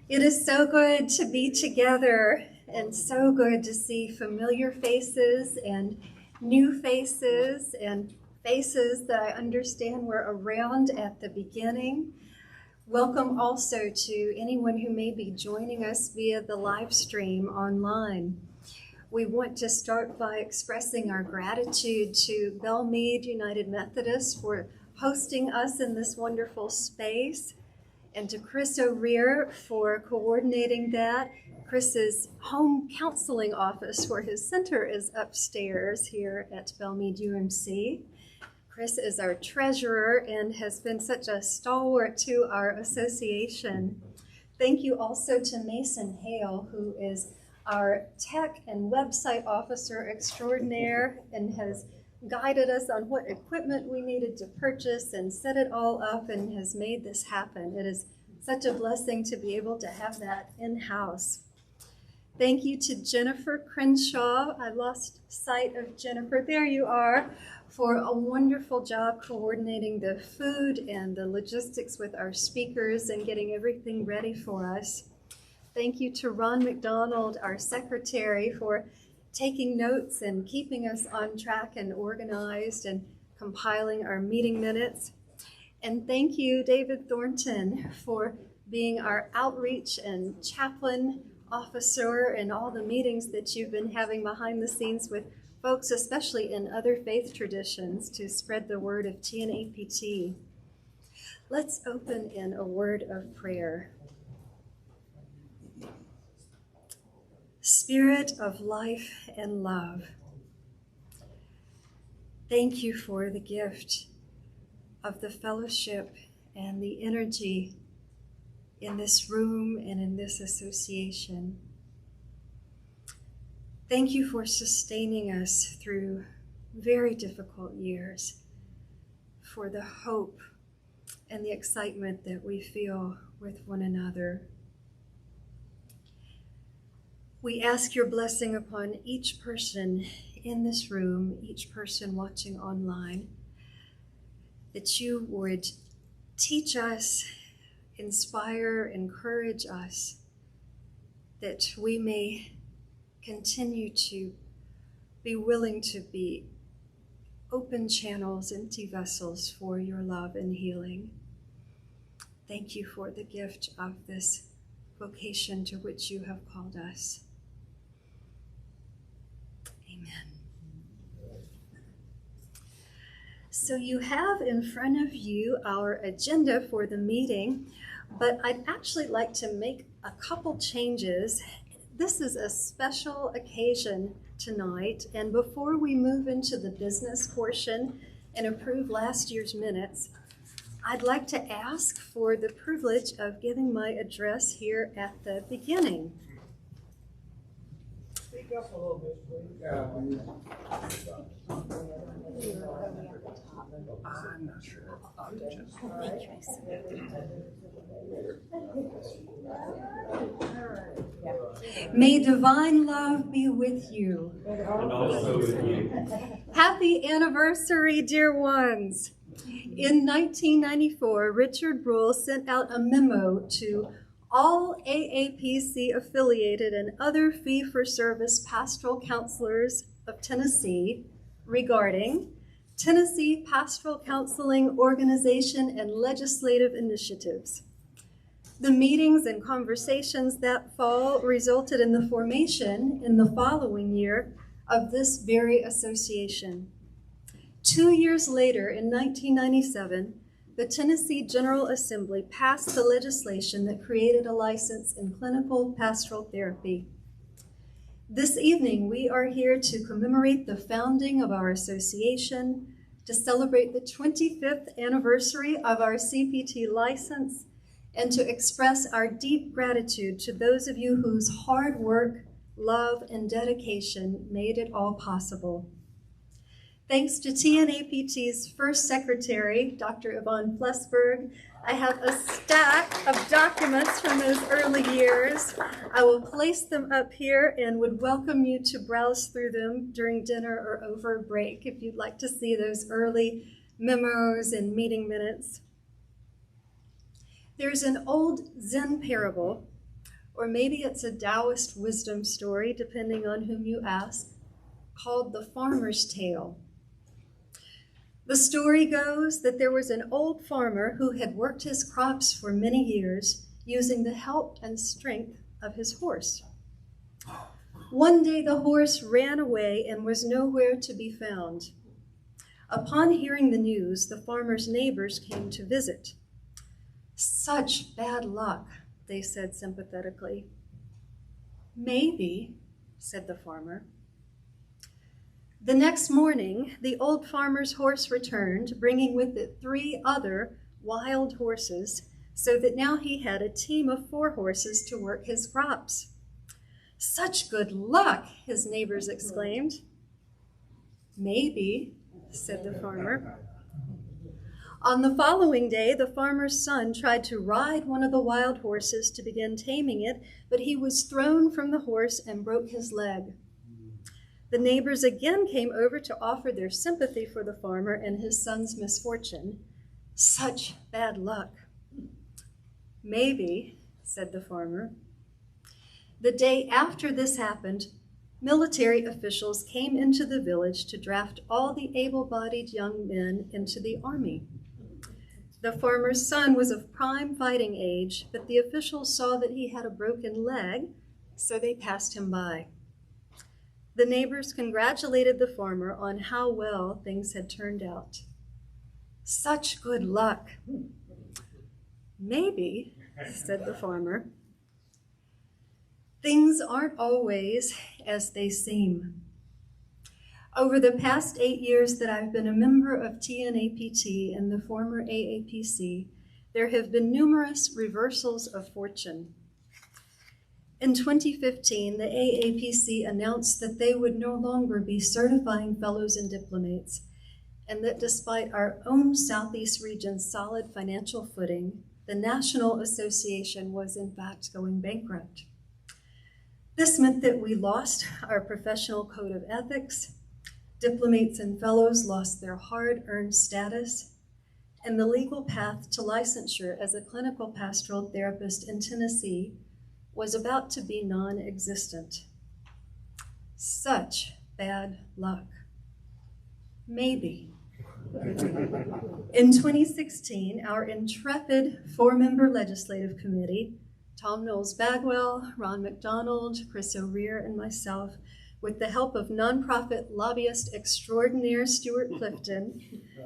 It is so good to be together and so good to see familiar faces and new faces and faces that I understand were around at the beginning. Welcome also to anyone who may be joining us via the live stream online. We want to start by expressing our gratitude to Belmead United Methodist for hosting us in this wonderful space, and to Chris O'Rear for coordinating that. Chris's home counseling office for his center is upstairs here at Belmead UMC. Chris is our treasurer and has been such a stalwart to our association. Thank you also to Mason Hale, who is our tech and website officer extraordinaire and has guided us on what equipment we needed to purchase and set it all up and has made this happen. It is such a blessing to be able to have that in-house. Thank you to Jennifer Crenshaw. I lost sight of Jennifer. There you are, for a wonderful job coordinating the food and the logistics with our speakers and getting everything ready for us. Thank you to Ron McDonald, our secretary, for taking notes and keeping us on track and organized and compiling our meeting minutes. And thank you, David Thornton, for being our outreach and chaplain officer in all the meetings that you've been having behind the scenes with folks, especially in other faith traditions, to spread the word of TNAPT. Let's open in a word of prayer. Spirit of life and love, thank you for the gift of the fellowship and the energy in this room and in this association. Thank you for sustaining us through very difficult years, for the hope and the excitement that we feel with one another. We ask your blessing upon each person in this room, each person watching online, that you would teach us, inspire, encourage us, that we may continue to be willing to be open channels, empty vessels for your love and healing. Thank you for the gift of this vocation to which you have called us. Amen. So you have in front of you our agenda for the meeting, but I'd actually like to make a couple changes. This is a special occasion tonight, and before we move into the business portion and approve last year's minutes, I'd like to ask for the privilege of giving my address here at the beginning. Speak up a little bit, please. I'm not sure. May divine love be with you. And also with you. Happy anniversary, dear ones. In 1994, Richard Bruhl sent out a memo to all AAPC affiliated and other fee-for-service pastoral counselors of Tennessee regarding Tennessee Pastoral Counseling Organization and Legislative Initiatives. The meetings and conversations that fall resulted in the formation in the following year of this very association. 2 years later, in 1997, the Tennessee General Assembly passed the legislation that created a license in clinical pastoral therapy. This evening, we are here to commemorate the founding of our association, to celebrate the 25th anniversary of our CPT license, and to express our deep gratitude to those of you whose hard work, love, and dedication made it all possible. Thanks to TNAPT's first secretary, Dr. Yvonne Flesberg, I have a stack of documents from those early years. I will place them up here and would welcome you to browse through them during dinner or over a break if you'd like to see those early memos and meeting minutes. There's an old Zen parable or maybe it's a Taoist wisdom story, depending on whom you ask, called The Farmer's Tale. The story goes that there was an old farmer who had worked his crops for many years using the help and strength of his horse. One day the horse ran away and was nowhere to be found. Upon hearing the news, the farmer's neighbors came to visit. "Such bad luck," they said sympathetically. "Maybe," said the farmer. The next morning, the old farmer's horse returned, bringing with it 3 other wild horses, so that now he had a team of 4 horses to work his crops. "Such good luck," his neighbors exclaimed. "Maybe," said the farmer. On the following day, the farmer's son tried to ride one of the wild horses to begin taming it, but he was thrown from the horse and broke his leg. The neighbors again came over to offer their sympathy for the farmer and his son's misfortune. "Such bad luck." "Maybe," said the farmer. The day after this happened, military officials came into the village to draft all the able-bodied young men into the army. The farmer's son was of prime fighting age, but the officials saw that he had a broken leg, so they passed him by. The neighbors congratulated the farmer on how well things had turned out. "Such good luck." "Maybe," said the farmer. Things aren't always as they seem. Over the past 8 years that I've been a member of TNAPT and the former AAPC, there have been numerous reversals of fortune. In 2015, the AAPC announced that they would no longer be certifying fellows and diplomates, and that despite our own Southeast region's solid financial footing, the National Association was in fact going bankrupt. This meant that we lost our professional code of ethics, diplomates and fellows lost their hard-earned status, and the legal path to licensure as a clinical pastoral therapist in Tennessee was about to be non-existent. Such bad luck. Maybe. In 2016, our intrepid 4-member legislative committee, Tom Knowles-Bagwell, Ron McDonald, Chris O'Rear, and myself, with the help of nonprofit lobbyist extraordinaire Stuart Clifton,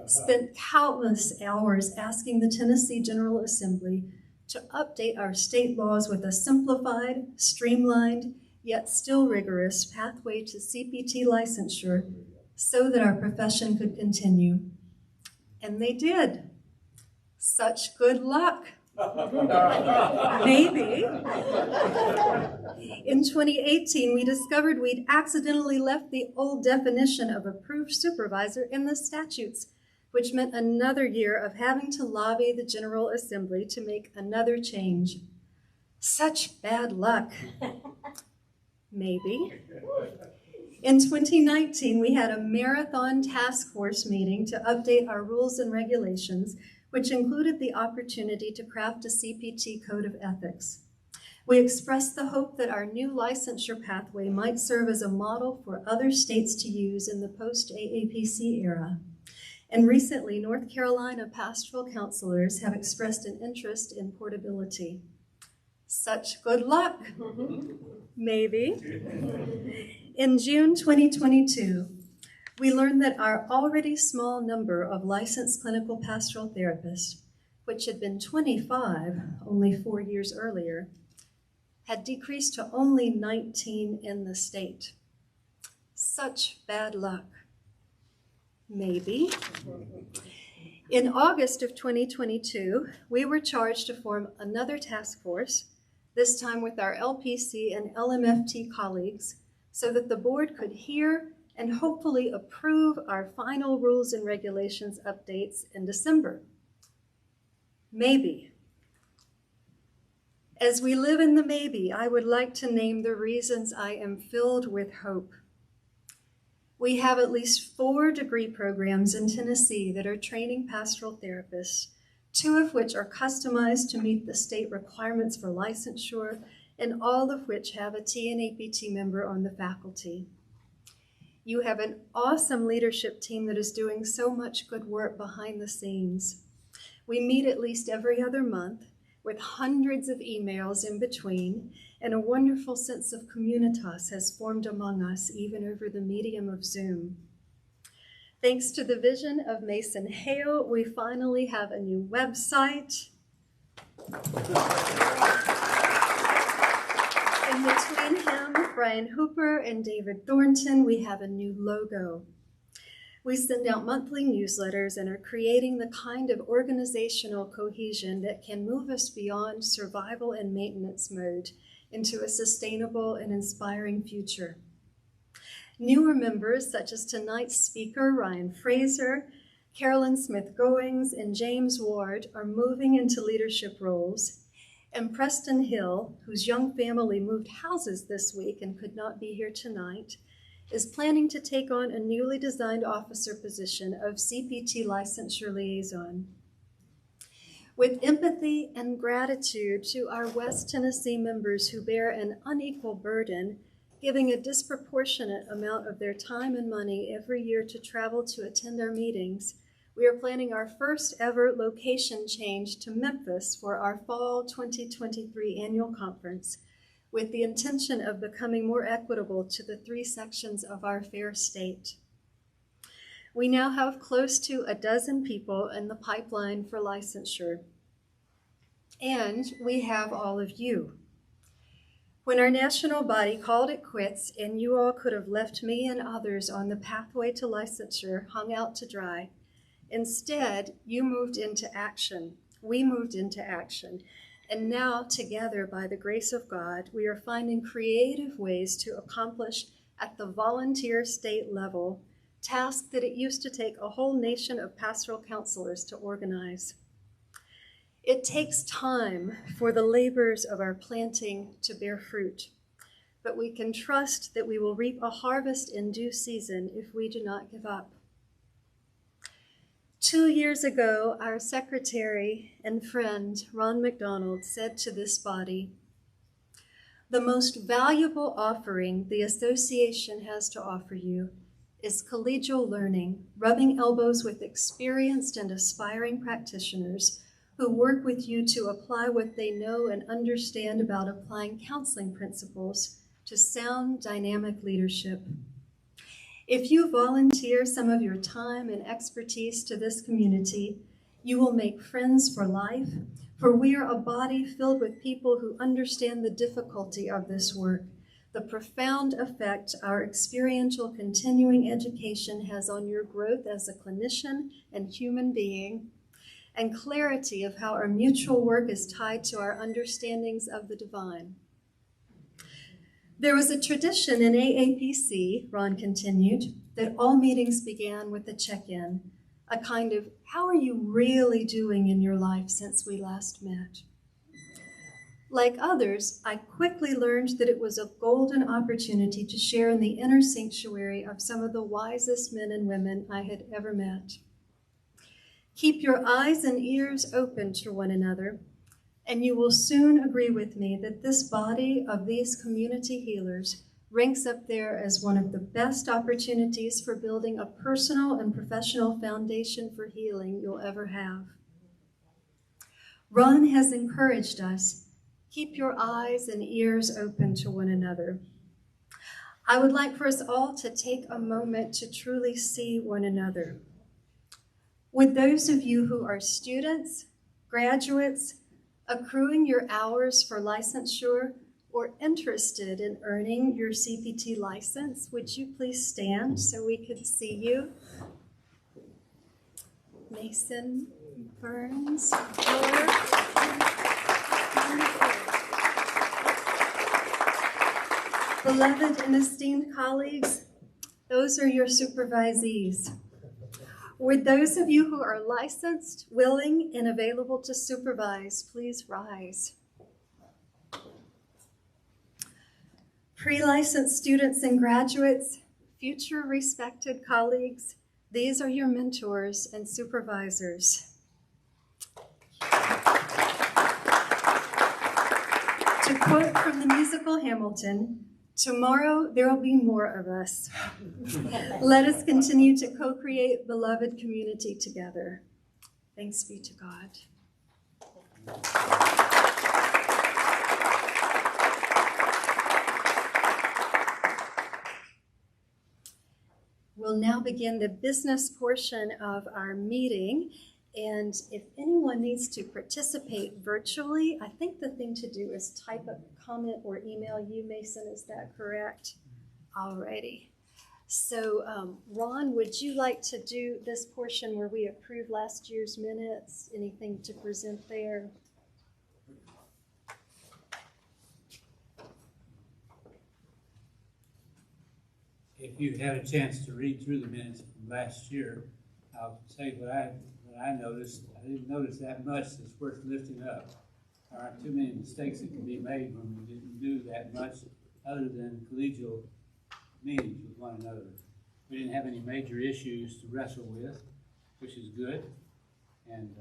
spent countless hours asking the Tennessee General Assembly to update our state laws with a simplified, streamlined, yet still rigorous pathway to CPT licensure so that our profession could continue. And they did. Such good luck. Maybe. In 2018, we discovered we'd accidentally left the old definition of approved supervisor in the statutes, which meant another year of having to lobby the General Assembly to make another change. Such bad luck. Maybe. In 2019, we had a marathon task force meeting to update our rules and regulations, which included the opportunity to craft a CPT code of ethics. We expressed the hope that our new licensure pathway might serve as a model for other states to use in the post-AAPC era. And recently, North Carolina pastoral counselors have expressed an interest in portability. Such good luck. Maybe. In June 2022, we learned that our already small number of licensed clinical pastoral therapists, which had been 25 only 4 years earlier, had decreased to only 19 in the state. Such bad luck. Maybe. In August of 2022, we were charged to form another task force, this time with our LPC and LMFT colleagues, so that the board could hear and hopefully approve our final rules and regulations updates in December. Maybe. As we live in the maybe, I would like to name the reasons I am filled with hope. We have at least 4 degree programs in Tennessee that are training pastoral therapists, 2 of which are customized to meet the state requirements for licensure, and all of which have a TNAPT member on the faculty. You have an awesome leadership team that is doing so much good work behind the scenes. We meet at least every other month with hundreds of emails in between, and a wonderful sense of communitas has formed among us even over the medium of Zoom. Thanks to the vision of Mason Hale, we finally have a new website. In between him, Brian Hooper, and David Thornton, we have a new logo. We send out monthly newsletters and are creating the kind of organizational cohesion that can move us beyond survival and maintenance mode into a sustainable and inspiring future. Newer members, such as tonight's speaker, Ryan Fraser, Carolyn Smith-Goings, and James Ward, are moving into leadership roles. And Preston Hill, whose young family moved houses this week and could not be here tonight, is planning to take on a newly designed officer position of CPT licensure liaison. With empathy and gratitude to our West Tennessee members who bear an unequal burden, giving a disproportionate amount of their time and money every year to travel to attend our meetings, we are planning our first ever location change to Memphis for our fall 2023 annual conference, with the intention of becoming more equitable to the 3 sections of our fair state. We now have close to a dozen people in the pipeline for licensure, and we have all of you. When our national body called it quits and you all could have left me and others on the pathway to licensure hung out to dry, instead, you moved into action. We moved into action. And now, together, by the grace of God, we are finding creative ways to accomplish at the volunteer state level tasks that it used to take a whole nation of pastoral counselors to organize. It takes time for the labors of our planting to bear fruit, but we can trust that we will reap a harvest in due season if we do not give up. 2 years ago, our secretary and friend, Ron McDonald, said to this body, "The most valuable offering the association has to offer you is collegial learning, rubbing elbows with experienced and aspiring practitioners who work with you to apply what they know and understand about applying counseling principles to sound, dynamic leadership. If you volunteer some of your time and expertise to this community, you will make friends for life, for we are a body filled with people who understand the difficulty of this work, the profound effect our experiential continuing education has on your growth as a clinician and human being, and clarity of how our mutual work is tied to our understandings of the divine." There was a tradition in AAPC, Ron continued, that all meetings began with a check-in, a kind of, how are you really doing in your life since we last met? Like others, I quickly learned that it was a golden opportunity to share in the inner sanctuary of some of the wisest men and women I had ever met. Keep your eyes and ears open to one another, and you will soon agree with me that this body of these community healers ranks up there as one of the best opportunities for building a personal and professional foundation for healing you'll ever have. Ron has encouraged us, keep your eyes and ears open to one another. I would like for us all to take a moment to truly see one another. Would those of you who are students, graduates, accruing your hours for licensure, or interested in earning your CPT license, would you please stand so we could see you? Mason, Burns, Fuller. Beloved and esteemed colleagues, those are your supervisees. Would those of you who are licensed, willing, and available to supervise, please rise. Pre-licensed students and graduates, future respected colleagues, these are your mentors and supervisors. To quote from the musical Hamilton, tomorrow there will be more of us. Let us continue to co-create beloved community together. Thanks be to God. We'll now begin the business portion of our meeting. And if anyone needs to participate virtually, I think the thing to do is type a comment or email you, Mason. Is that correct? All righty. So, Ron, would you like to do this portion where we approved last year's minutes? Anything to present there? If you had a chance to read through the minutes from last year, I'll say what I noticed. I didn't notice that much that's worth lifting up. There aren't too many mistakes that can be made when we didn't do that much other than collegial meetings with one another. We didn't have any major issues to wrestle with, which is good. And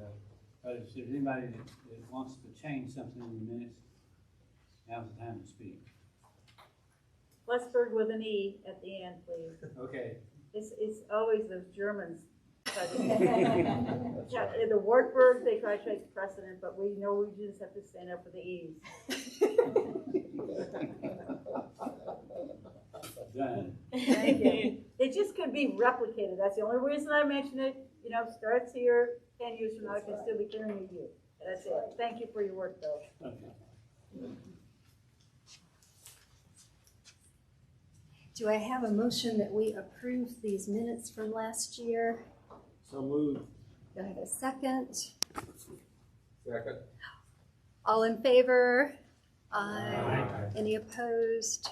but if there's anybody that wants to change something in the minutes, now's the time to speak. Westberg with an E at the end, please. Okay. It's always those Germans. The Wartburg, they try to take precedent, but we know we just have to stand up for the E's. Done. Thank you. It just could be replicated. That's the only reason I mention it. You know, starts here, 10 years from now, I can still be carrying you. That's it. Thank you for your work, though. Okay. Do I have a motion that we approve these minutes from last year? So moved. Do I have a second? Second. All in favor? Aye. Any opposed?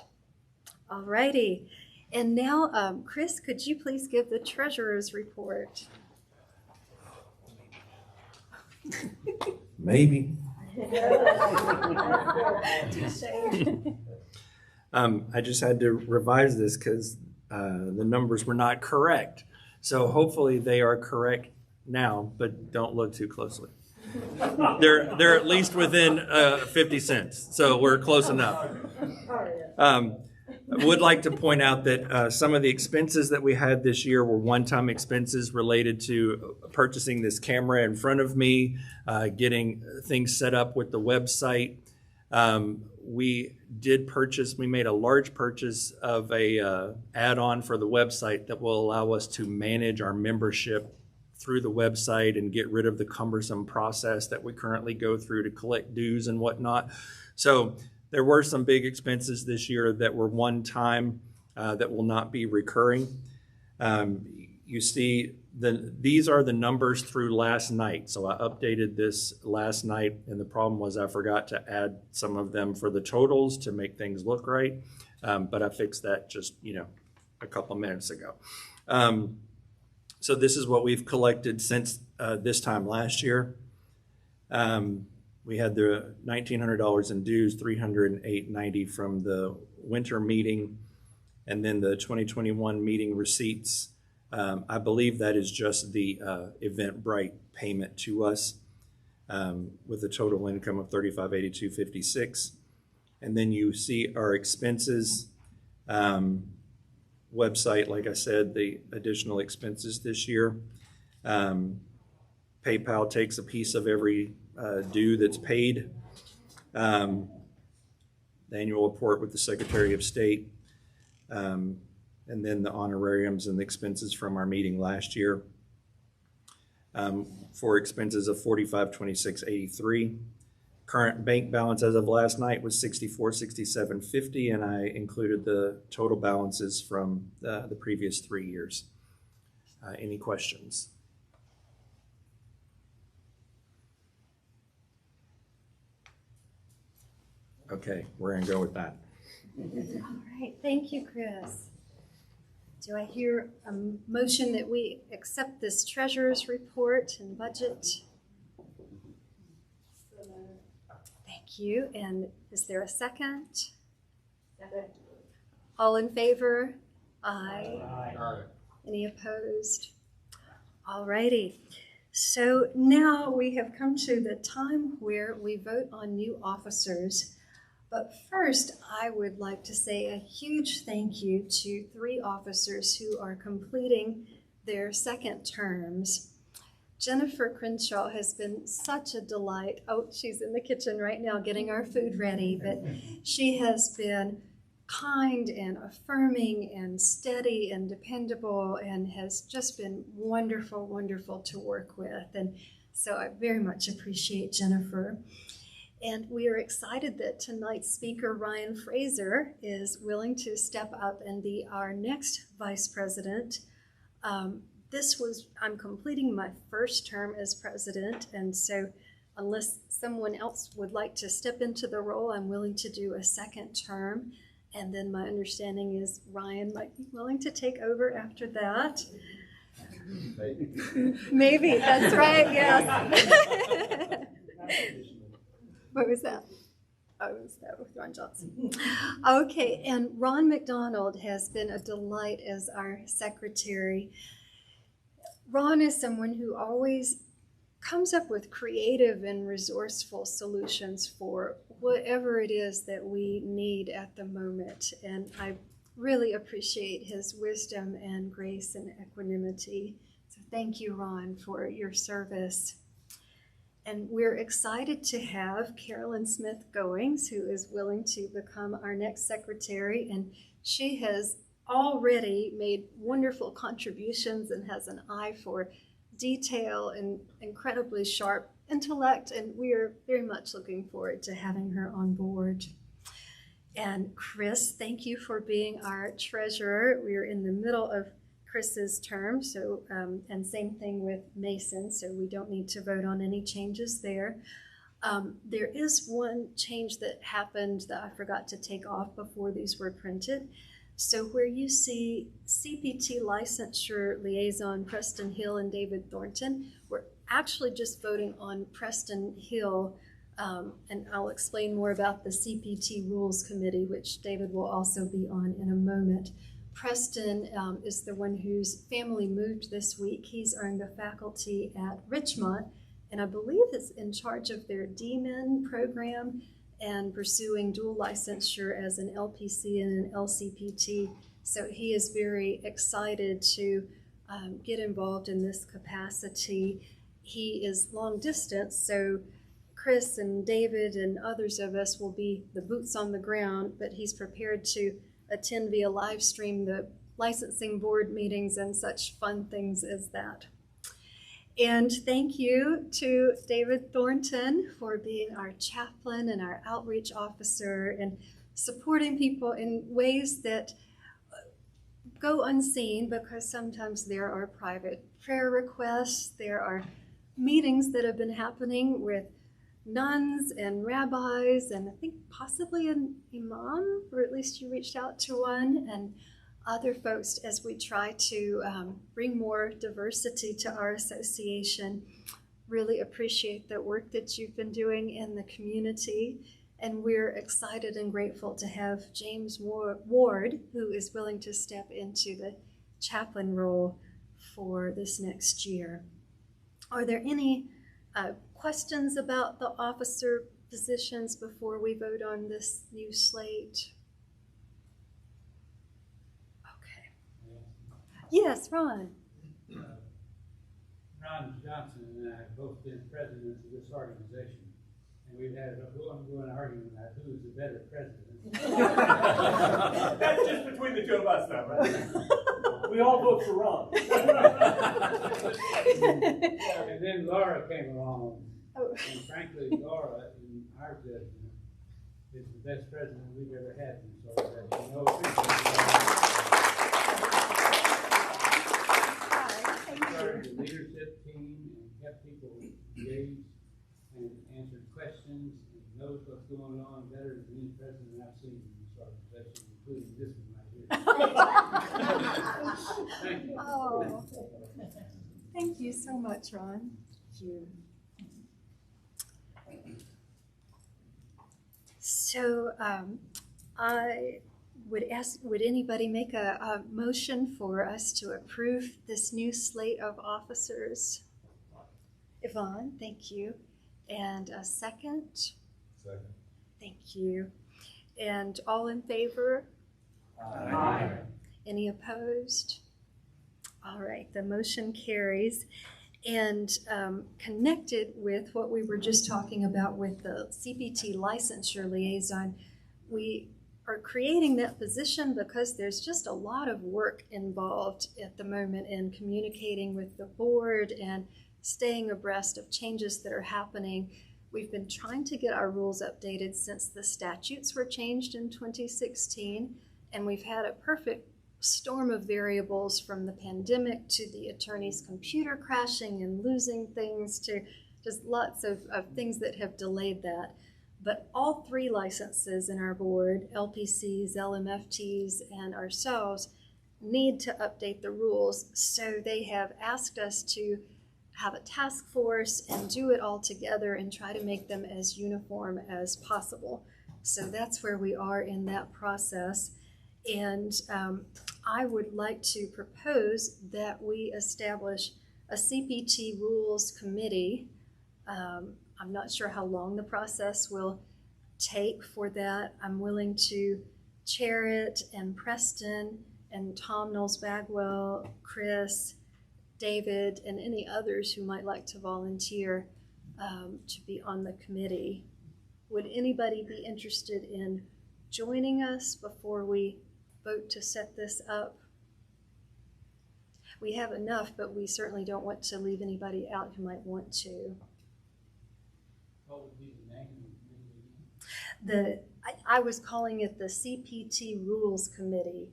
All righty. And now, Chris, could you please give the treasurer's report? Maybe. I just had to revise this because the numbers were not correct. So hopefully they are correct now, but don't look too closely. They're at least within 50 cents, so we're close enough. I would like to point out that some of the expenses that we had this year were one-time expenses related to purchasing this camera in front of me, getting things set up with the website. We made a large purchase of a add-on for the website that will allow us to manage our membership through the website and get rid of the cumbersome process that we currently go through to collect dues and whatnot. So there were some big expenses this year that were one-time that will not be recurring. You see, these are the numbers through last night. So I updated this last night, and the problem was I forgot to add some of them for the totals to make things look right. But I fixed that just, a couple of minutes ago. So this is what we've collected since this time last year. We had the $1,900 in dues, $308.90 from the winter meeting, and then the 2021 meeting receipts. I believe that is just the Eventbrite payment to us with a total income of $3582.56. And then you see our expenses website, like I said, the additional expenses this year. PayPal takes a piece of every due that's paid. The annual report with the Secretary of State. And then the honorariums and the expenses from our meeting last year for expenses of $4526.83. Current bank balance as of last night was $6467.50, and I included the total balances from the previous 3 years. Any questions? Okay, we're gonna go with that. All right, thank you, Chris. Do I hear a motion that we accept this treasurer's report and budget? Thank you. And is there a second? Second. All in favor? Aye. Aye. Any opposed? All righty. So now we have come to the time where we vote on new officers. But first, I would like to say a huge thank you to 3 officers who are completing their second terms. Jennifer Crenshaw has been such a delight. Oh, she's in the kitchen right now getting our food ready, but she has been kind and affirming and steady and dependable and has just been wonderful, wonderful to work with. And so I very much appreciate Jennifer. And we are excited that tonight's speaker, Ryan Fraser, is willing to step up and be our next vice president. I'm completing my first term as president, and so unless someone else would like to step into the role, I'm willing to do a second term. And then my understanding is Ryan might be willing to take over after that. Maybe, that's right, yes. What was that? Oh, it was that with Ron Johnson. Okay, and Ron McDonald has been a delight as our secretary. Ron is someone who always comes up with creative and resourceful solutions for whatever it is that we need at the moment. And I really appreciate his wisdom and grace and equanimity. So thank you, Ron, for your service. And we're excited to have Carolyn Smith Goings, who is willing to become our next secretary. And she has already made wonderful contributions and has an eye for detail and incredibly sharp intellect. And we are very much looking forward to having her on board. And Chris, thank you for being our treasurer. We are in the middle of Chris's term, so and same thing with Mason, so we don't need to vote on any changes there. There is one change that happened that I forgot to take off before these were printed. So where you see CPT licensure liaison Preston Hill and David Thornton, we're actually just voting on Preston Hill, and I'll explain more about the CPT Rules Committee, which David will also be on in a moment. Preston is the one whose family moved this week. He's earned a faculty at Richmond, and I believe is in charge of their DMIN program and pursuing dual licensure as an LPC and an LCPT. So he is very excited to get involved in this capacity. He is long distance, so Chris and David and others of us will be the boots on the ground, but he's prepared to attend via live stream the licensing board meetings and such fun things as that. And thank you to David Thornton for being our chaplain and our outreach officer and supporting people in ways that go unseen, because sometimes there are private prayer requests, there are meetings that have been happening with nuns and rabbis, and I think possibly an imam, or at least you reached out to one, and other folks as we try to bring more diversity to our association. Really appreciate the work that you've been doing in the community, and we're excited and grateful to have James Ward, who is willing to step into the chaplain role for this next year. Are there any questions about the officer positions before we vote on this new slate? Okay. Yes, Ron. Ron Johnson and I have both been presidents of this organization, and we've had an ongoing argument about who is the better president. That's just between the two of us, though, right? We all vote for Ron. And then Laura came along, Oh. and frankly, Laura, in our judgment, is the best president we've ever had in this organization. No offense. Started the leadership team and kept people engaged and answered questions and knows what's going on better than any president I've seen in this organization, including this one right here. Thank you. Oh, thank you so much, Ron. Thank you. So I would ask, would anybody make a motion for us to approve this new slate of officers? Yvonne, thank you. And a second? Second. Thank you. And all in favor? Aye. Any opposed? All right, the motion carries. And connected with what we were just talking about with the CPT licensure liaison, we are creating that position because there's just a lot of work involved at the moment in communicating with the board and staying abreast of changes that are happening. We've been trying to get our rules updated since the statutes were changed in 2016, and we've had a perfect storm of variables from the pandemic to the attorney's computer crashing and losing things to just lots of things that have delayed that. But all three licenses in our board, LPCs, LMFTs, and ourselves, need to update the rules. So they have asked us to have a task force and do it all together and try to make them as uniform as possible. So that's where we are in that process. And I would like to propose that we establish a CPT rules committee. I'm not sure how long the process will take for that. I'm willing to chair it, and Preston and Tom Knowles-Bagwell, Chris, David, and any others who might like to volunteer to be on the committee. Would anybody be interested in joining us before we vote to set this up? We have enough, but we certainly don't want to leave anybody out who might want to. What would be the name of the committee again? I was calling it the CPT Rules Committee.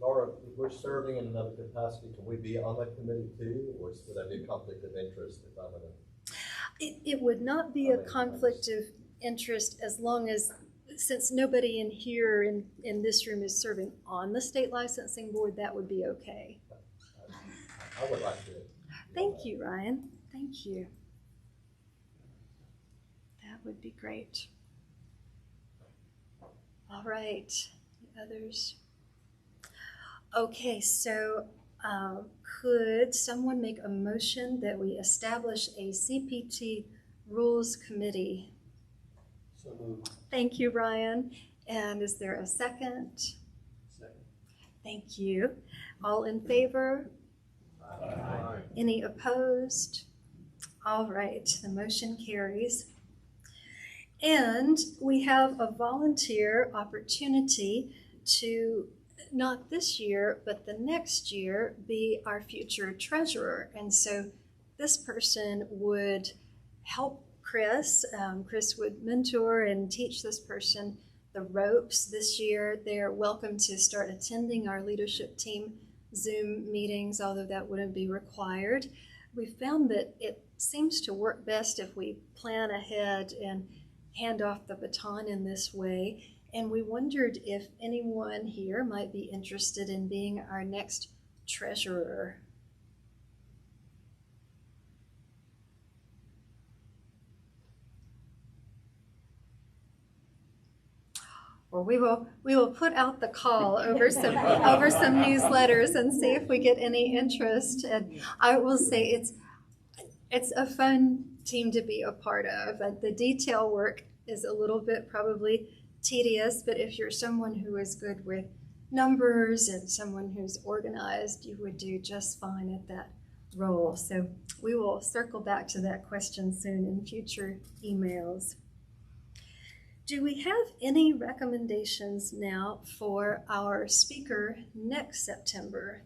Laura, if we're serving in another capacity, can we be on that committee too, or would that be a conflict of interest if I'm in a... It would not be a conflict of interest as long as, since nobody in here in this room is serving on the state licensing board, that would be okay. I would like to. Thank you, Ryan. Thank you. That would be great. All right, the others. Okay, so could someone make a motion that we establish a CPT rules committee? So moved. Thank you, Ryan. And is there a second? Second. Thank you. All in favor? Aye. Any opposed? All right, the motion carries. And we have a volunteer opportunity to, not this year, but the next year, be our future treasurer. And so this person would help Chris. Chris would mentor and teach this person the ropes. This year, they're welcome to start attending our leadership team Zoom meetings, although that wouldn't be required. We found that it seems to work best if we plan ahead and hand off the baton in this way. And we wondered if anyone here might be interested in being our next treasurer. Or we will put out the call over some newsletters and see if we get any interest. And I will say it's a fun team to be a part of. The detail work is a little bit probably tedious, but if you're someone who is good with numbers and someone who's organized, you would do just fine at that role. So we will circle back to that question soon in future emails. Do we have any recommendations now for our speaker next September?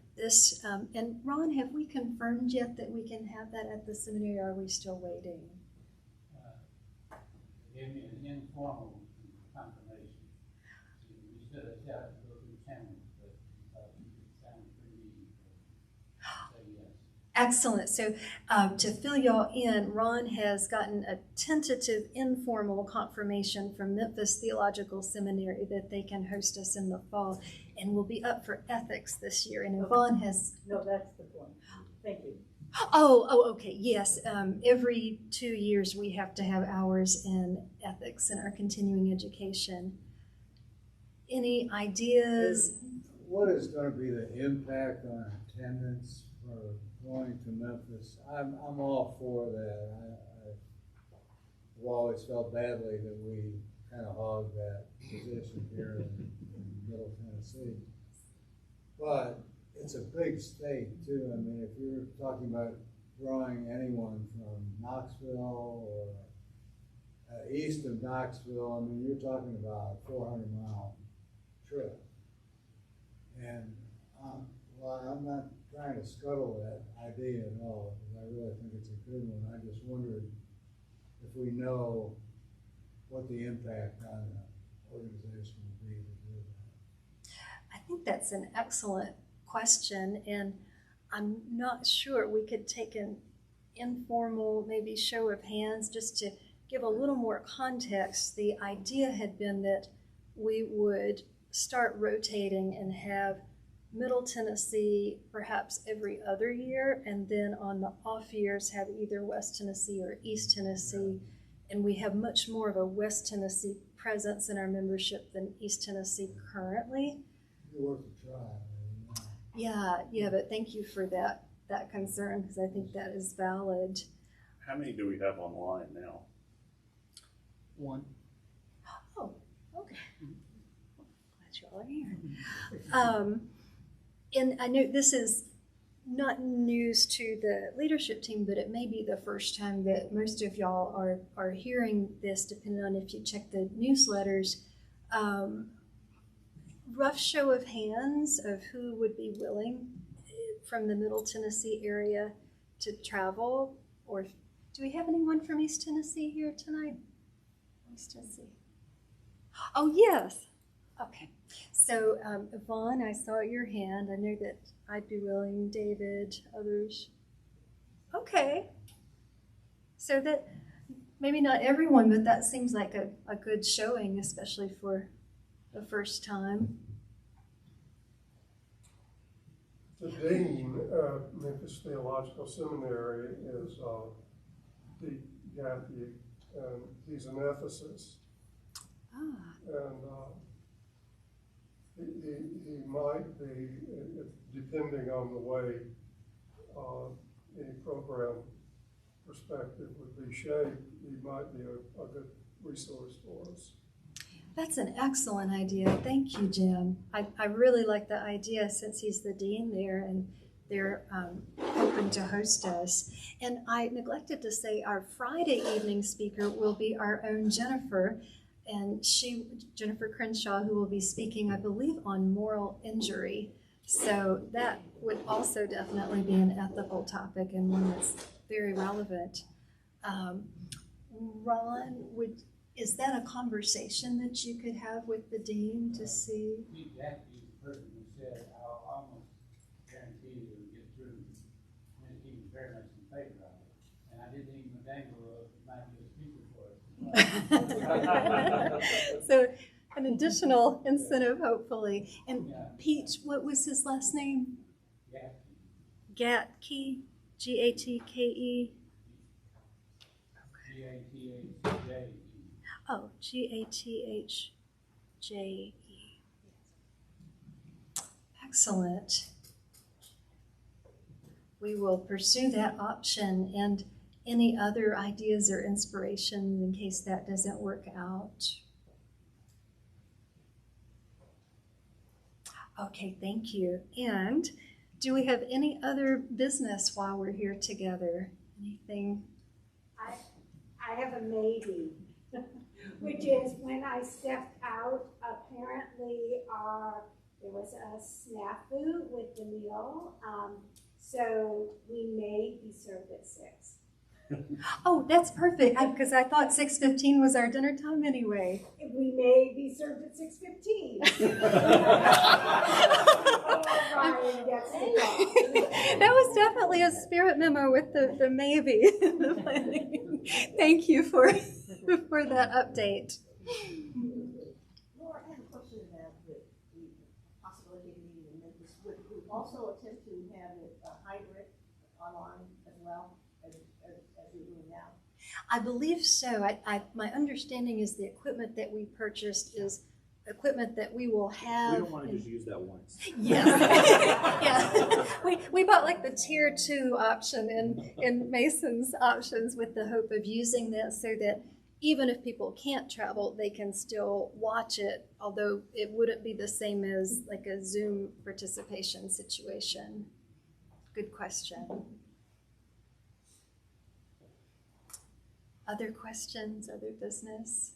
And Ron, have we confirmed yet that we can have that at the seminary, or are we still waiting? Give me an informal confirmation. We should have to go through channels, but it sounds pretty easy. Say yes. Excellent. So to fill y'all in, Ron has gotten a tentative informal confirmation from Memphis Theological Seminary that they can host us in the fall, and we'll be up for ethics this year. And Yvonne has... No, that's the point. Thank you. Oh, okay, yes. Every 2 years we have to have hours in ethics in our continuing education. Any ideas? What is going to be the impact on attendance for going to Memphis? I'm all for that. I've always felt badly that we kind of hogged that position here in Middle Tennessee. But it's a big state too. I mean, if you're talking about drawing anyone from Knoxville or east of Knoxville, I mean, you're talking about a 400-mile trip. And well, I'm not trying to scuttle that idea at all, because I really think it's a good one. I just wondered if we know what the impact on the organization would be to do that. I think that's an excellent question, and I'm not sure we could take an informal, maybe show of hands just to give a little more context. The idea had been that we would start rotating and have Middle Tennessee perhaps every other year, and then on the off years have either West Tennessee or East Tennessee. And we have much more of a West Tennessee presence in our membership than East Tennessee currently. It's worth a try. Yeah, but thank you for that concern, because I think that is valid. How many do we have online now? One. Oh, okay. Glad you all are here. And I know this is not news to the leadership team, but it may be the first time that most of y'all are hearing this, depending on if you check the newsletters. Rough show of hands of who would be willing from the Middle Tennessee area to travel. Or do we have anyone from East Tennessee here tonight? East Tennessee. Oh, yes. Okay. So, Yvonne, I saw your hand. I know that I'd be willing. David, others. Okay. So that, maybe not everyone, but that seems like a good showing, especially for the first time. The dean of Memphis Theological Seminary is Pete Gaffney, and he's an ethicist. And he might be, depending on the way any program perspective would be shaped, he might be a good resource for us. That's an excellent idea. Thank you, Jim. I really like the idea, since he's the dean there and they're hoping to host us. And I neglected to say our Friday evening speaker will be our own Jennifer. And Jennifer Crenshaw, who will be speaking, I believe, on moral injury. So that would also definitely be an ethical topic and one that's very relevant. Ron, is that a conversation that you could have with the dean to see? Pete Gaffney is the person who said, I'll almost guarantee you it'll get through, and he was very much in favor of it. And I didn't even dangle might be a speaker for it. So an additional incentive, hopefully. And Pete, what was his last name? Gatke, G-A-T-K-E. G-A-T-H-J-E. Oh, G-A-T-H-J-E. Excellent. We will pursue that option and any other ideas or inspiration in case that doesn't work out. Okay, thank you. And do we have any other business while we're here together? Anything? I have a maybe, which is when I stepped out, apparently there was a snafu with the meal, so we may be served at 6. Oh, that's perfect, because I thought 6:15 was our dinner time anyway. We may be served at 6:15. Ryan gets the call. That was definitely a spirit memo with the maybe. Thank you for that update. Laura, I have a question about the possibility of meeting in Memphis. Would we also attempt to have it hybrid online as well as we're doing now? I believe so. My understanding is the equipment that we purchased is equipment that we will have. We don't want to just use that once. Yes. Yeah. We bought like the tier 2 option in Mason's options with the hope of using that so that even if people can't travel, they can still watch it, although it wouldn't be the same as like a Zoom participation situation. Good question. Other questions, other business?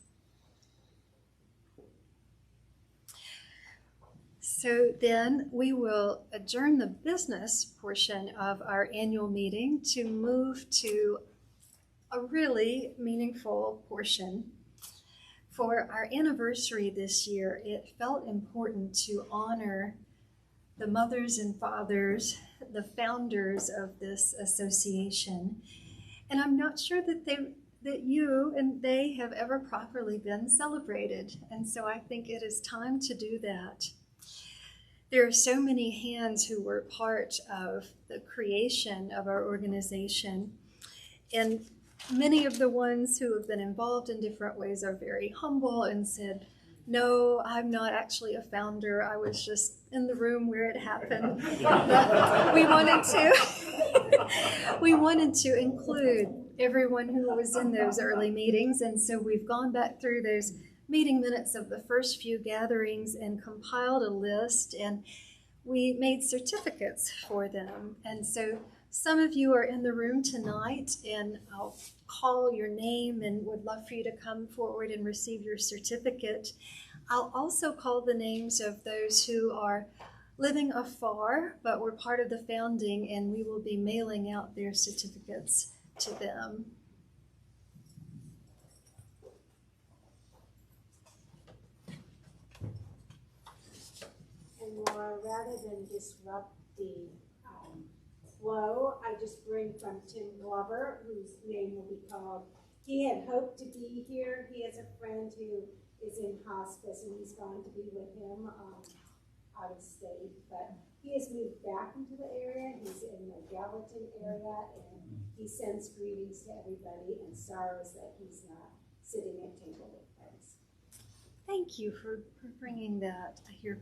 So then we will adjourn the business portion of our annual meeting to move to a really meaningful portion. For our anniversary this year, it felt important to honor the mothers and fathers, the founders of this association. And I'm not sure that you and they have ever properly been celebrated. And so I think it is time to do that. There are so many hands who were part of the creation of our organization. And many of the ones who have been involved in different ways are very humble and said, no, I'm not actually a founder. I was just in the room where it happened. But we wanted to include everyone who was in those early meetings. And so we've gone back through those meeting minutes of the first few gatherings and compiled a list, and we made certificates for them. And so some of you are in the room tonight, and I'll call your name and would love for you to come forward and receive your certificate. I'll also call the names of those who are living afar, but were part of the founding, and we will be mailing out their certificates to them. And Laura, rather than disrupt the flow, I just bring from Tim Glover, whose name will be called. He had hoped to be here. He has a friend who is in hospice, and he's gone to be with him out of state. But he has moved back into the area. He's in the Gallatin area, and he sends greetings to everybody and sorrows that he's not sitting at table with friends. Thank you for bringing that. I hear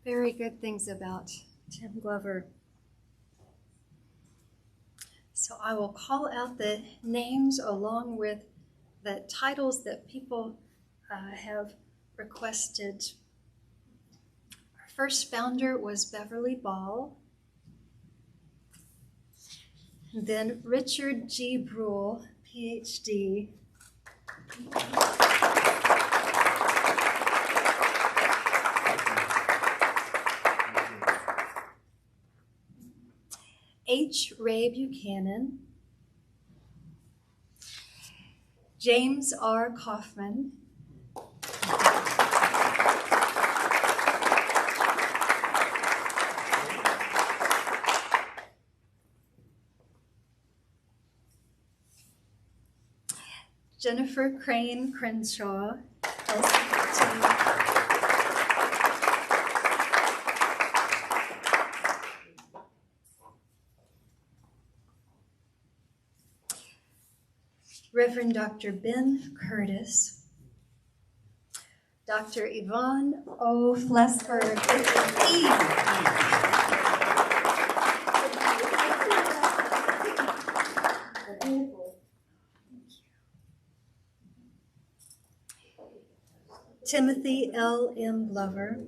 very good things about Tim Glover. So I will call out the names along with the titles that people have requested. Our first founder was Beverly Ball. Then Richard G. Brule, PhD. H. Ray Buchanan, James R. Kaufman, Jennifer Crane Crenshaw, Reverend Dr. Ben Curtis, Dr. Yvonne O. Flesberg, Timothy L. M. Glover,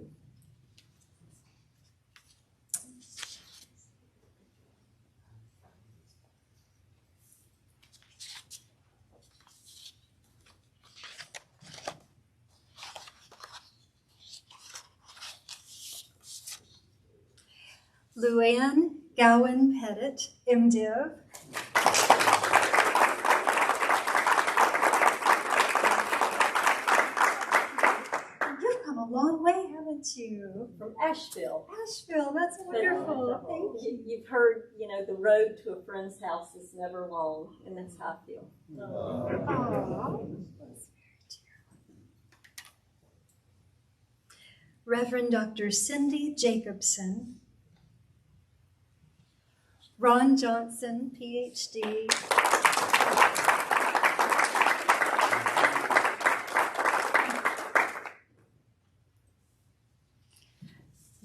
Luann Gowan Pettit, MDiv. You've come a long way, haven't you? From Asheville. Asheville, that's wonderful. Thank you. You've heard, the road to a friend's house is never long, and that's how I feel. Aww. Reverend Dr. Cindy Jacobson, Ron Johnson, PhD,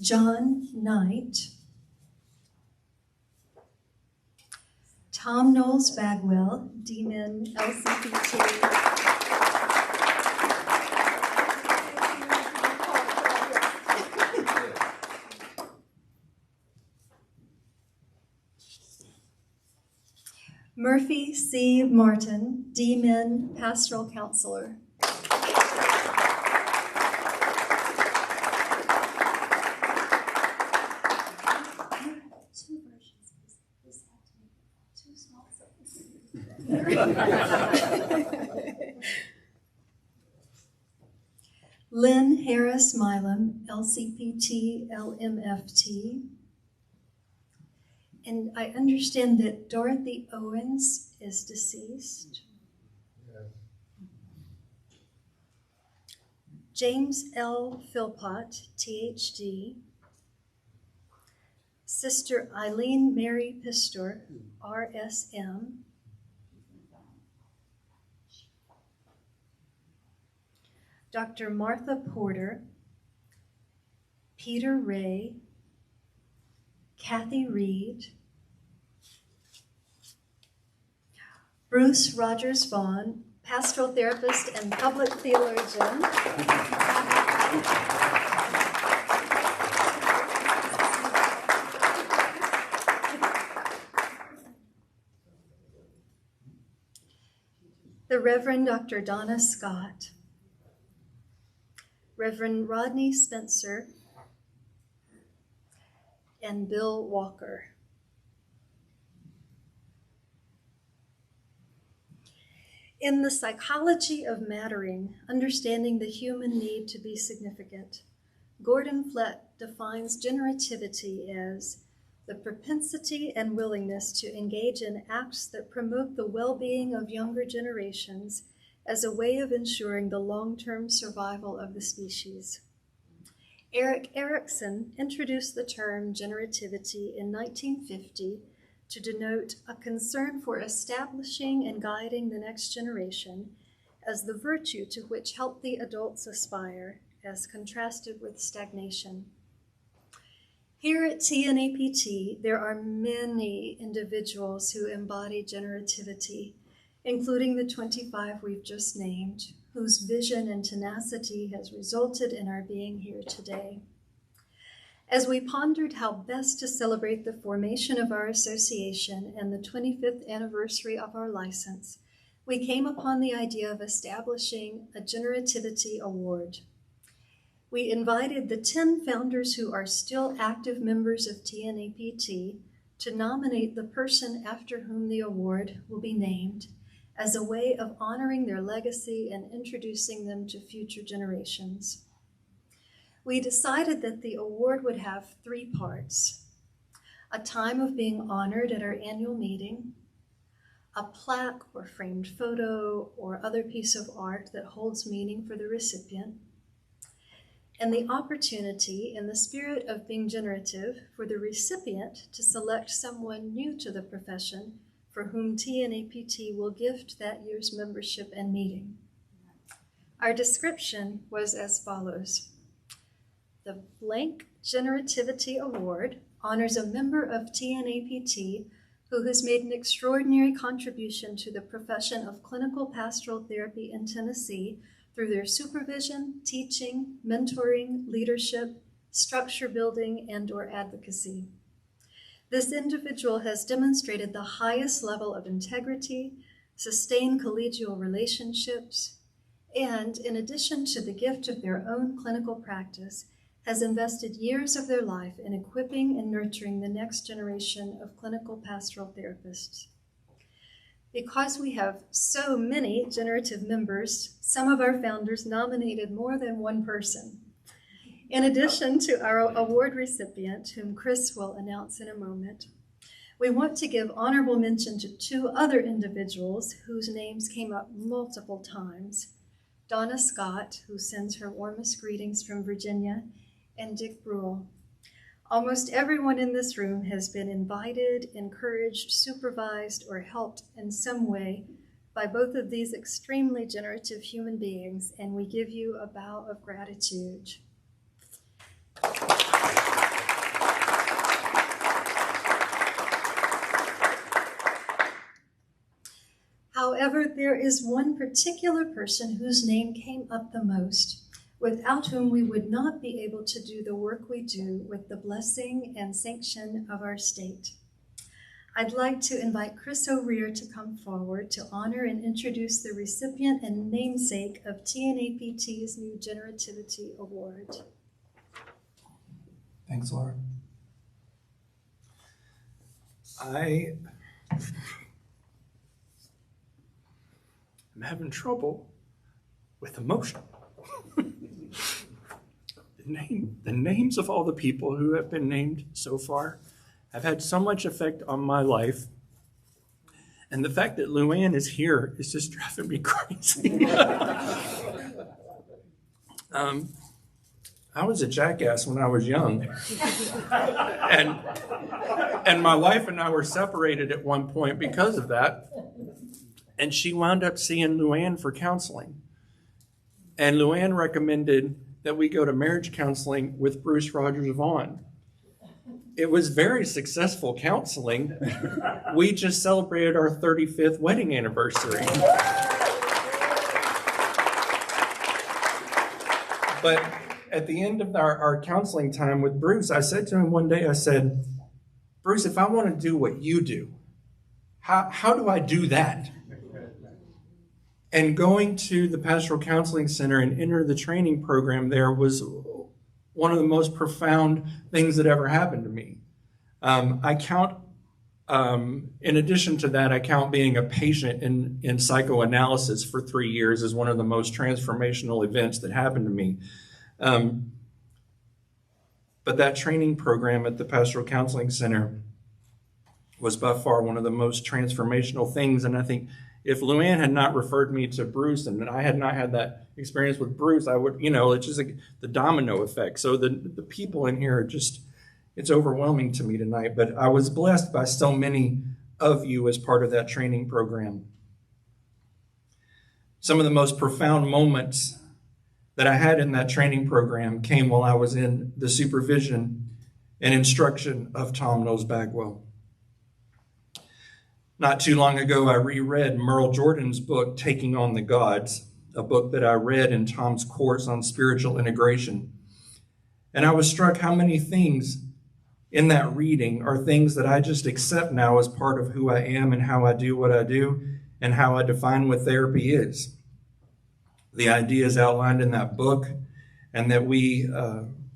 John Knight, Tom Knowles Bagwell, D-Min LCPT, Murphy C. Martin, D-Min Pastoral Counselor. Two versions. This had to be two small sizes. Lynn Harris Milam, LCPT, LMFT. And I understand that Dorothy Owens is deceased. Yes. James L. Philpott, THD. Sister Eileen Mary Pistor, RSM. Dr. Martha Porter, Peter Ray, Kathy Reed, Bruce Rogers Vaughn, pastoral therapist and public theologian. The Reverend Dr. Donna Scott, Reverend Rodney Spencer, and Bill Walker. In The Psychology of Mattering, Understanding the Human Need to be Significant, Gordon Flett defines generativity as the propensity and willingness to engage in acts that promote the well-being of younger generations as a way of ensuring the long-term survival of the species. Erik Erikson introduced the term generativity in 1950 to denote a concern for establishing and guiding the next generation as the virtue to which healthy adults aspire, as contrasted with stagnation. Here at TNAPT, there are many individuals who embody generativity, including the 25 we've just named, whose vision and tenacity has resulted in our being here today. As we pondered how best to celebrate the formation of our association and the 25th anniversary of our license, we came upon the idea of establishing a Generativity Award. We invited the 10 founders who are still active members of TNAPT to nominate the person after whom the award will be named as a way of honoring their legacy and introducing them to future generations. We decided that the award would have 3 parts: a time of being honored at our annual meeting, a plaque or framed photo or other piece of art that holds meaning for the recipient, and the opportunity, in the spirit of being generative, for the recipient to select someone new to the profession for whom TNAPT will gift that year's membership and meeting. Our description was as follows. The blank Generativity Award honors a member of TNAPT who has made an extraordinary contribution to the profession of clinical pastoral therapy in Tennessee through their supervision, teaching, mentoring, leadership, structure building, and/or advocacy. This individual has demonstrated the highest level of integrity, sustained collegial relationships, and, in addition to the gift of their own clinical practice, has invested years of their life in equipping and nurturing the next generation of clinical pastoral therapists. Because we have so many generative members, some of our founders nominated more than one person. In addition to our award recipient, whom Chris will announce in a moment, we want to give honorable mention to 2 other individuals whose names came up multiple times: Donna Scott, who sends her warmest greetings from Virginia, and Dick Bruhl. Almost everyone in this room has been invited, encouraged, supervised, or helped in some way by both of these extremely generative human beings, and we give you a bow of gratitude. However, there is one particular person whose name came up the most, without whom we would not be able to do the work we do with the blessing and sanction of our state. I'd like to invite Chris O'Rear to come forward to honor and introduce the recipient and namesake of TNAPT's new Generativity Award. Thanks, Laura. I'm having trouble with emotion. The names of all the people who have been named so far have had so much effect on my life. And the fact that Luann is here is just driving me crazy. I was a jackass when I was young. And my wife and I were separated at one point because of that. And she wound up seeing Luann for counseling. And Luann recommended that we go to marriage counseling with Bruce Rogers Vaughn. It was very successful counseling. We just celebrated our 35th wedding anniversary. But at the end of our counseling time with Bruce, I said to him one day, I said, Bruce, if I want to do what you do, how do I do that? And going to the Pastoral Counseling Center and enter the training program there was one of the most profound things that ever happened to me. I count, in addition to that, I count being a patient in psychoanalysis for 3 years as one of the most transformational events that happened to me. But that training program at the Pastoral Counseling Center was by far one of the most transformational things. And I think if Luann had not referred me to Bruce and I had not had that experience with Bruce, I would, it's just like the domino effect. So the people in here are just, it's overwhelming to me tonight. But I was blessed by so many of you as part of that training program. Some of the most profound moments that I had in that training program came while I was in the supervision and instruction of Tom Knowles Bagwell. Not too long ago, I reread Merle Jordan's book, Taking on the Gods, a book that I read in Tom's course on spiritual integration. And I was struck how many things in that reading are things that I just accept now as part of who I am and how I do what I do and how I define what therapy is. The ideas outlined in that book and that we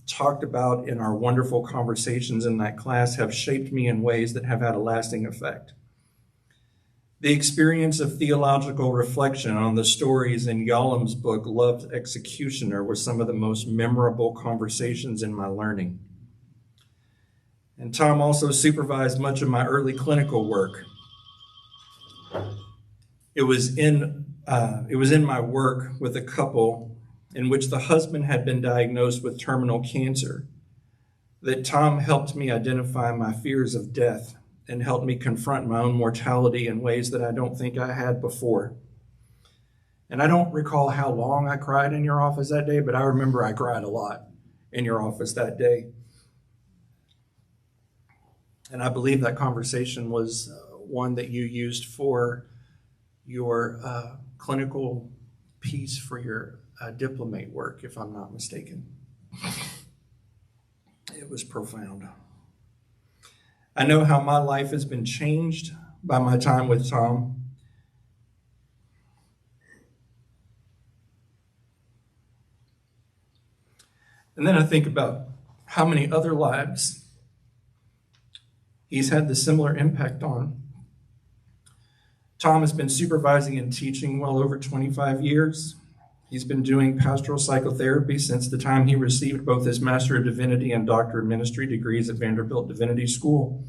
talked about in our wonderful conversations in that class have shaped me in ways that have had a lasting effect. The experience of theological reflection on the stories in Yalom's book, Loved Executioner, were some of the most memorable conversations in my learning. And Tom also supervised much of my early clinical work. It was in my work with a couple in which the husband had been diagnosed with terminal cancer that Tom helped me identify my fears of death and helped me confront my own mortality in ways that I don't think I had before. And I don't recall how long I cried in your office that day, but I remember I cried a lot in your office that day. And I believe that conversation was one that you used for your clinical piece for your diplomate work, if I'm not mistaken. It was profound. I know how my life has been changed by my time with Tom. And then I think about how many other lives he's had the similar impact on. Tom has been supervising and teaching well over 25 years. He's been doing pastoral psychotherapy since the time he received both his Master of Divinity and Doctor of Ministry degrees at Vanderbilt Divinity School.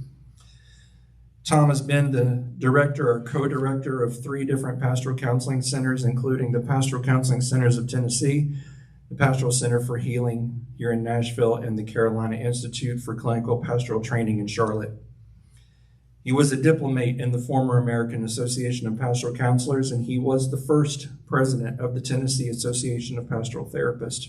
Tom has been the director or co-director of 3 different pastoral counseling centers, including the Pastoral Counseling Centers of Tennessee, the Pastoral Center for Healing here in Nashville, and the Carolina Institute for Clinical Pastoral Training in Charlotte. He was a diplomate in the former American Association of Pastoral Counselors, and he was the first president of the Tennessee Association of Pastoral Therapists.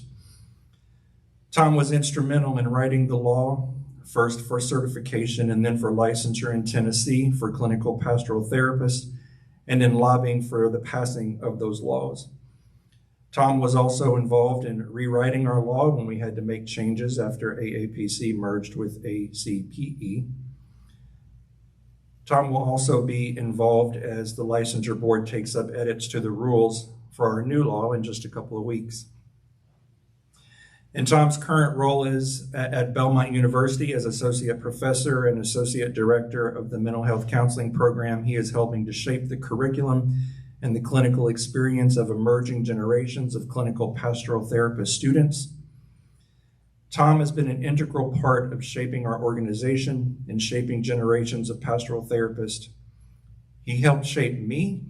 Tom was instrumental in writing the law, first for certification and then for licensure in Tennessee for clinical pastoral therapists, and in lobbying for the passing of those laws. Tom was also involved in rewriting our law when we had to make changes after AAPC merged with ACPE. Tom will also be involved as the licensure board takes up edits to the rules for our new law in just a couple of weeks. And Tom's current role is at Belmont University as associate professor and associate director of the mental health counseling program. He is helping to shape the curriculum and the clinical experience of emerging generations of clinical pastoral therapist students. Tom has been an integral part of shaping our organization and shaping generations of pastoral therapists. He helped shape me,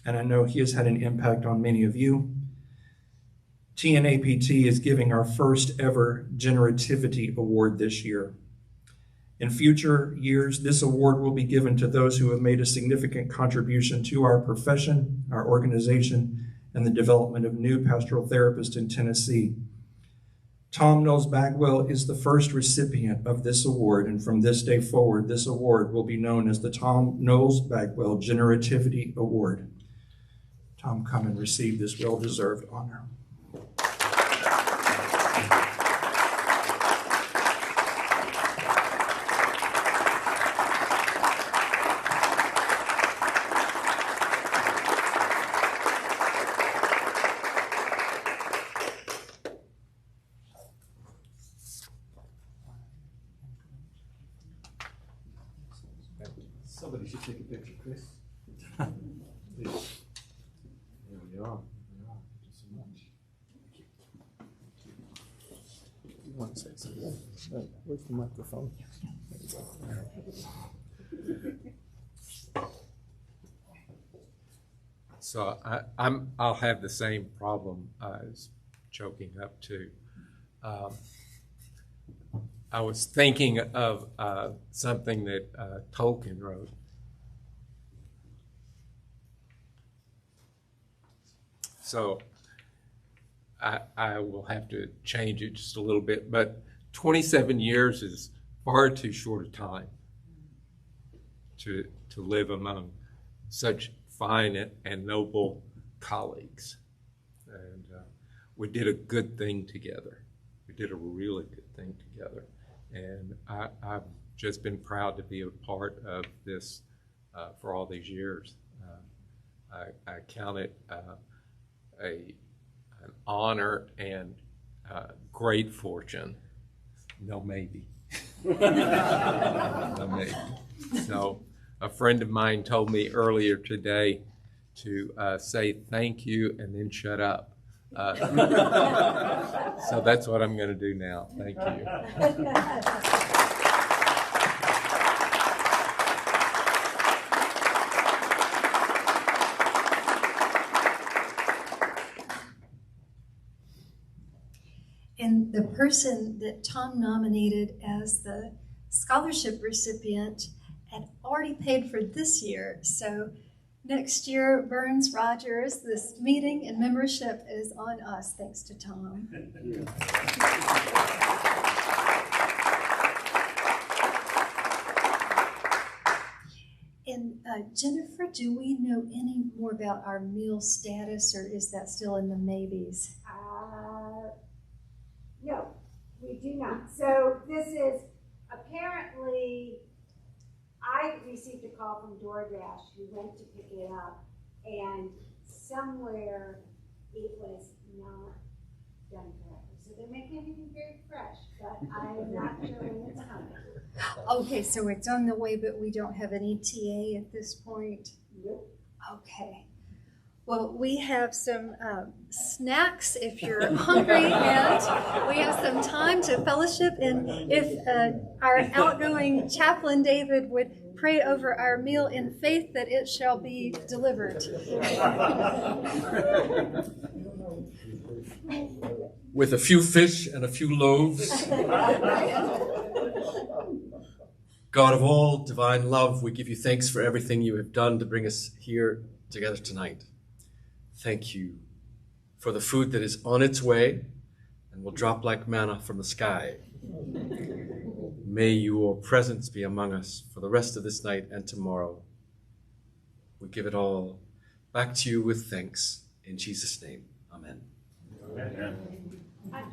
and I know he has had an impact on many of you. TNAPT is giving our first ever Generativity Award this year. In future years, this award will be given to those who have made a significant contribution to our profession, our organization, and the development of new pastoral therapists in Tennessee. Tom Knowles Bagwell is the first recipient of this award, and from this day forward, this award will be known as the Tom Knowles Bagwell Generativity Award. Tom, come and receive this well-deserved honor. Somebody should take a picture, Chris. Please. There we are. Thank you so much. You want to say something? Where's the microphone? So I'll have the same problem as choking up too. I was thinking of something that Tolkien wrote. So I will have to change it just a little bit, but 27 years is far too short a time to live among such fine and noble colleagues. And we did a good thing together. We did a really good thing together. And I've just been proud to be a part of this for all these years. I count it an honor and great fortune. No maybe. No maybe. So a friend of mine told me earlier today to say thank you and then shut up. So that's what I'm going to do now. Thank you. And the person that Tom nominated as the scholarship recipient had already paid for this year. So next year, Burns Rogers, this meeting and membership is on us, thanks to Tom. And Jennifer, do we know any more about our meal status, or is that still in the maybes? No, we do not. So this is apparently, I received a call from DoorDash who went to pick it up, and somewhere it was not done correctly. So they're making everything very fresh, but I'm not sure when it's coming. Okay, so it's on the way, but we don't have an ETA at this point? Nope. Okay. Well, we have some snacks if you're hungry, and we have some time to fellowship. And if our outgoing chaplain, David, would pray over our meal in faith that it shall be delivered. With a few fish and a few loaves. God of all divine love, we give you thanks for everything you have done to bring us here together tonight. Thank you for the food that is on its way and will drop like manna from the sky. May your presence be among us for the rest of this night and tomorrow. We give it all back to you with thanks. In Jesus' name, amen. Amen.